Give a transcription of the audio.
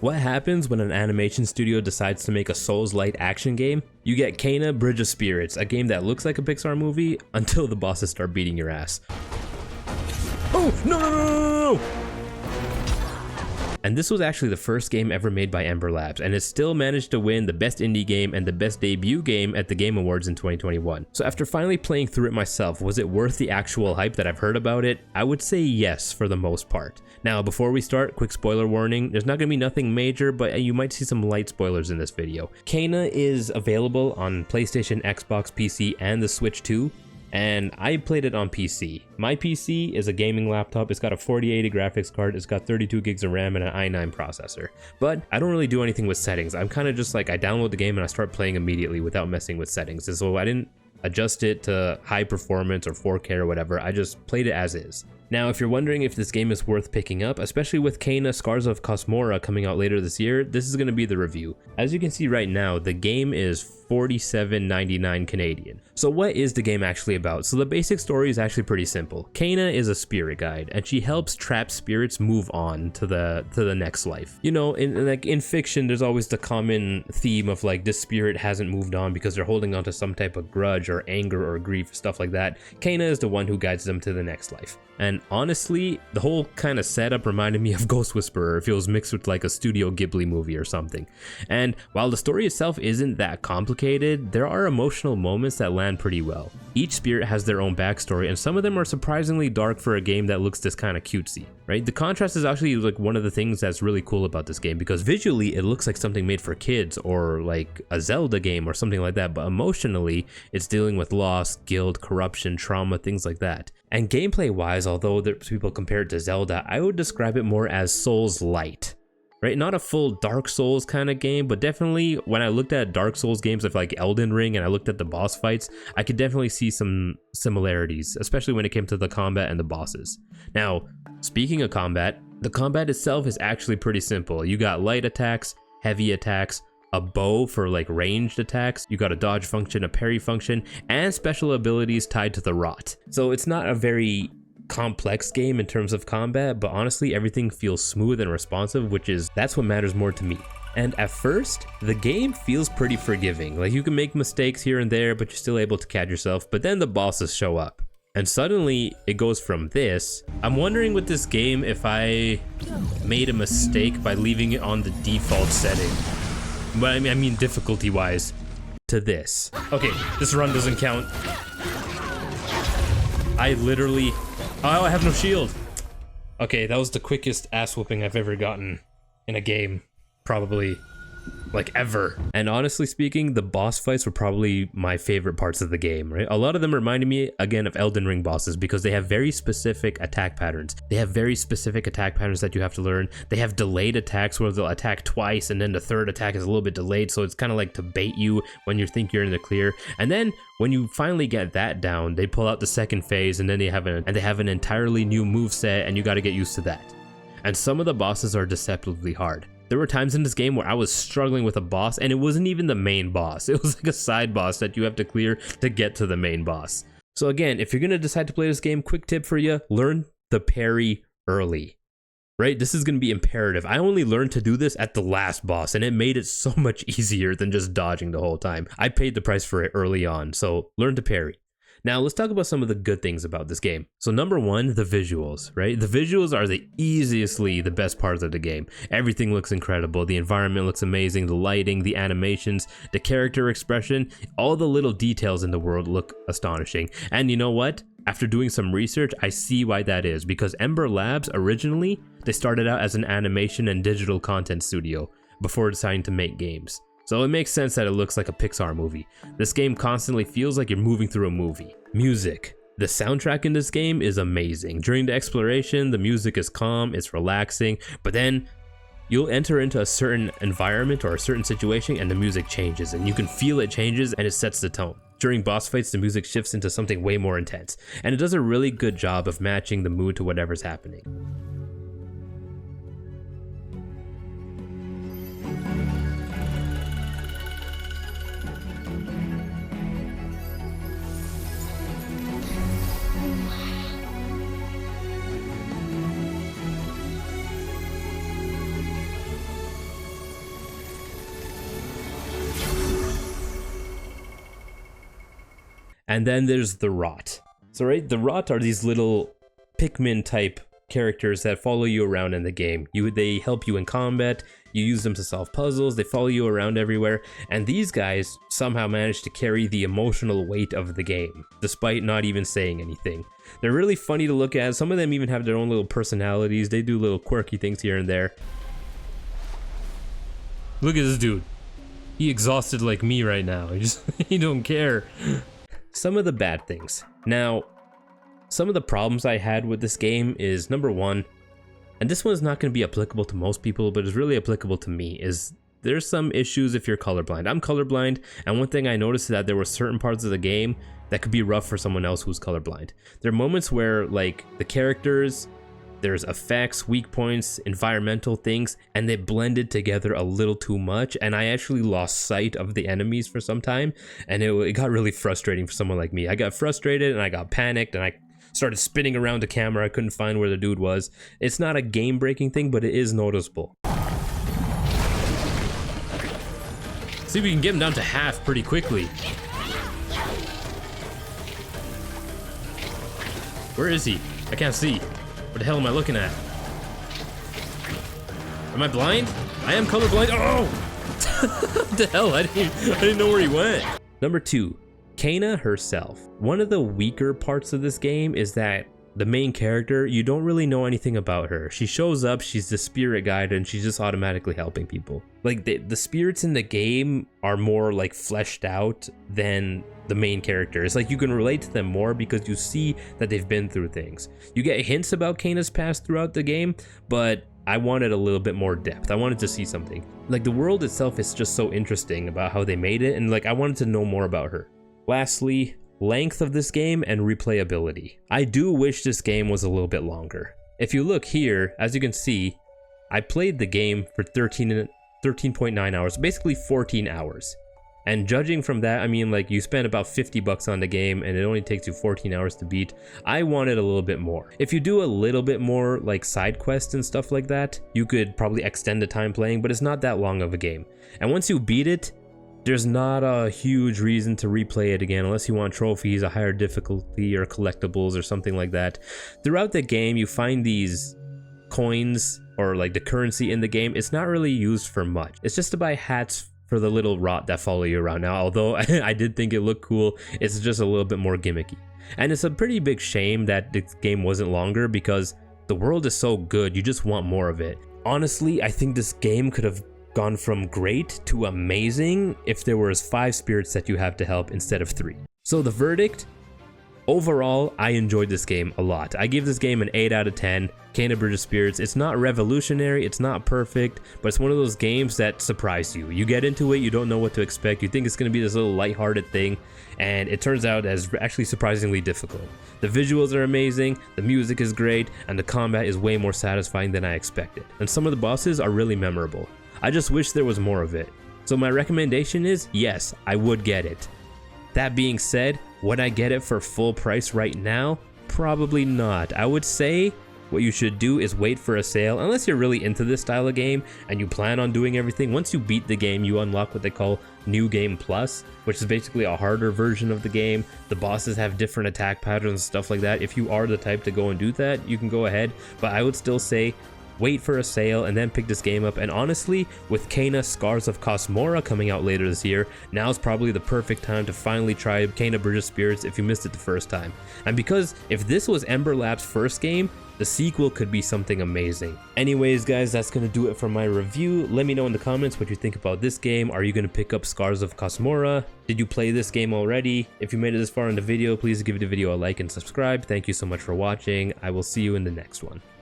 What happens when an animation studio decides to make a Souls-like action game? You get Kena Bridge of Spirits, a game that looks like a Pixar movie until the bosses start beating your ass. Oh, no! And this was actually the first game ever made by Ember Labs, and it still managed to win the best indie game and the best debut game at the Game Awards in 2021. So after finally playing through it myself, was it worth the actual hype that I've heard about it? I would say yes for the most part. Now before we start, quick spoiler warning, there's not going to be nothing major, but you might see some light spoilers in this video. Kena is available on PlayStation, Xbox, PC, and the Switch too. And I played it on PC. My PC is a gaming laptop. It's got a 4080 graphics card. It's got 32 gigs of RAM and an i9 processor. But I don't really do anything with settings. I'm kind of just like, I download the game and I start playing immediately without messing with settings. And so I didn't adjust it to high performance or 4K or whatever. I just played it as is. Now, if you're wondering if this game is worth picking up, especially with Kena Scars of Kosmora coming out later this year, this is going to be the review. As you can see right now, the game is $47.99 Canadian. So what is the game actually about? So the basic story is actually pretty simple. Kena is a spirit guide, and she helps trapped spirits move on to the next life. You know, in fiction, there's always the common theme of like this spirit hasn't moved on because they're holding on to some type of grudge or anger or grief, stuff like that. Kena is the one who guides them to the next life. And honestly, the whole kind of setup reminded me of Ghost Whisperer if it was mixed with like a Studio Ghibli movie or something. And while the story itself isn't that complicated, there are emotional moments that land pretty well. Each spirit has their own backstory, and some of them are surprisingly dark for a game that looks this kind of cutesy, right? The contrast is actually like one of the things that's really cool about this game, because visually it looks like something made for kids or like a Zelda game or something like that, but emotionally it's dealing with loss, guilt, corruption, trauma, things like that. And gameplay wise, although there's people compare it to Zelda, I would describe it more as Souls light. Right, not a full Dark Souls kind of game, but definitely when I looked at Dark Souls games of like Elden Ring and I looked at the boss fights, I could definitely see some similarities, especially when it came to the combat and the bosses. Now, speaking of combat, the combat itself is actually pretty simple. You got light attacks, heavy attacks, a bow for like ranged attacks, you got a dodge function, a parry function, and special abilities tied to the rot. So it's not a very complex game in terms of combat, but honestly everything feels smooth and responsive, that's what matters more to me. And at first, the game feels pretty forgiving. Like you can make mistakes here and there, but you're still able to catch yourself, but then the bosses show up. And suddenly it goes from this. I'm wondering with this game if I made a mistake by leaving it on the default setting. But I mean difficulty wise, to this. Okay, this run doesn't count. I literally, oh, I have no shield. Okay, that was the quickest ass whooping I've ever gotten in a game, probably like ever. And honestly speaking, the boss fights were probably my favorite parts of the game, right? A lot of them reminded me again of Elden Ring bosses because they have very specific attack patterns. They have very specific attack patterns that you have to learn. They have delayed attacks where they'll attack twice and then the third attack is a little bit delayed, so it's kind of like to bait you when you think you're in the clear. And then when you finally get that down, they pull out the second phase and then they have an entirely new moveset, and you got to get used to that. And some of the bosses are deceptively hard. There were times in this game where I was struggling with a boss and it wasn't even the main boss. It was like a side boss that you have to clear to get to the main boss. So again, if you're going to decide to play this game, quick tip for you, learn the parry early. Right? This is going to be imperative. I only learned to do this at the last boss, and it made it so much easier than just dodging the whole time. I paid the price for it early on, so learn to parry. Now let's talk about some of the good things about this game. So number one, the visuals, right? The visuals are the best parts of the game. Everything looks incredible. The environment looks amazing. The lighting, the animations, the character expression, all the little details in the world look astonishing. And you know what? After doing some research, I see why that is, because Ember Labs originally, they started out as an animation and digital content studio before deciding to make games. So it makes sense that it looks like a Pixar movie. This game constantly feels like you're moving through a movie. Music. The soundtrack in this game is amazing. During the exploration, the music is calm, it's relaxing, but then you'll enter into a certain environment or a certain situation and the music changes, and you can feel it changes and it sets the tone. During boss fights, the music shifts into something way more intense, and it does a really good job of matching the mood to whatever's happening. And then there's the Rot. So right, the Rot are these little Pikmin type characters that follow you around in the game. They help you in combat, you use them to solve puzzles, they follow you around everywhere, and these guys somehow manage to carry the emotional weight of the game, despite not even saying anything. They're really funny to look at, some of them even have their own little personalities, they do little quirky things here and there. Look at this dude. He exhausted like me right now, he don't care. Some of the bad things. Now, some of the problems I had with this game is, number one, and this one's not going to be applicable to most people, but it's really applicable to me, is there's some issues if you're colorblind. I'm colorblind, and one thing I noticed is that there were certain parts of the game that could be rough for someone else who's colorblind. There are moments where, like, the characters, there's effects, weak points, environmental things, and they blended together a little too much, and I actually lost sight of the enemies for some time, and it got really frustrating for someone like me. I got frustrated, and I got panicked, and I started spinning around the camera. I couldn't find where the dude was. It's not a game-breaking thing, but it is noticeable. See if we can get him down to half pretty quickly. Where is he? I can't see. What the hell am I looking at? Am I blind? I am colorblind. Oh! What the hell? I didn't know where he went. Number 2. Kena herself. One of the weaker parts of this game is that the main character, you don't really know anything about her. She shows up, she's the spirit guide, and she's just automatically helping people. Like, the spirits in the game are more like fleshed out than the main character. It's like you can relate to them more because you see that they've been through things. You get hints about Kena's past throughout the game, but I wanted a little bit more depth. I wanted to see something. Like, the world itself is just so interesting about how they made it, and like I wanted to know more about her. Lastly, length of this game and replayability. I do wish this game was a little bit longer. If you look here, as you can see, I played the game for 13.9 hours, basically 14 hours. And judging from that, I mean, like, you spend about $50 on the game and it only takes you 14 hours to beat. I wanted a little bit more. If you do a little bit more like side quests and stuff like that, you could probably extend the time playing, but it's not that long of a game. And once you beat it, there's not a huge reason to replay it again unless you want trophies, a higher difficulty, or collectibles or something like that. Throughout the game, you find these coins or like the currency in the game. It's not really used for much. It's just to buy hats for the little Rot that follow you around. Now, although I did think it looked cool, it's just a little bit more gimmicky. And it's a pretty big shame that this game wasn't longer because the world is so good, you just want more of it. Honestly, I think this game could have gone from great to amazing if there was 5 spirits that you have to help instead of 3. So the verdict? Overall, I enjoyed this game a lot. I give this game an 8 out of 10. Kena Bridge of Spirits. It's not revolutionary, it's not perfect, but it's one of those games that surprise you. You get into it, you don't know what to expect, you think it's going to be this little lighthearted thing, and it turns out as actually surprisingly difficult. The visuals are amazing, the music is great, and the combat is way more satisfying than I expected. And some of the bosses are really memorable. I just wish there was more of it. So my recommendation is, yes, I would get it. That being said, would I get it for full price right now? Probably not. I would say what you should do is wait for a sale, unless you're really into this style of game and you plan on doing everything. Once you beat the game, you unlock what they call New Game Plus, which is basically a harder version of the game. The bosses have different attack patterns and stuff like that. If you are the type to go and do that, you can go ahead, but I would still say wait for a sale and then pick this game up. And honestly, with Kena Scars of Kosmora coming out later this year, now's probably the perfect time to finally try Kena Bridge of Spirits if you missed it the first time. And because if this was Ember Lab's first game, the sequel could be something amazing. Anyways, guys, that's gonna do it for my review. Let me know in the comments what you think about this game. Are you gonna pick up Scars of Kosmora? Did you play this game already? If you made it this far in the video, please give the video a like and subscribe. Thank you so much for watching. I will see you in the next one.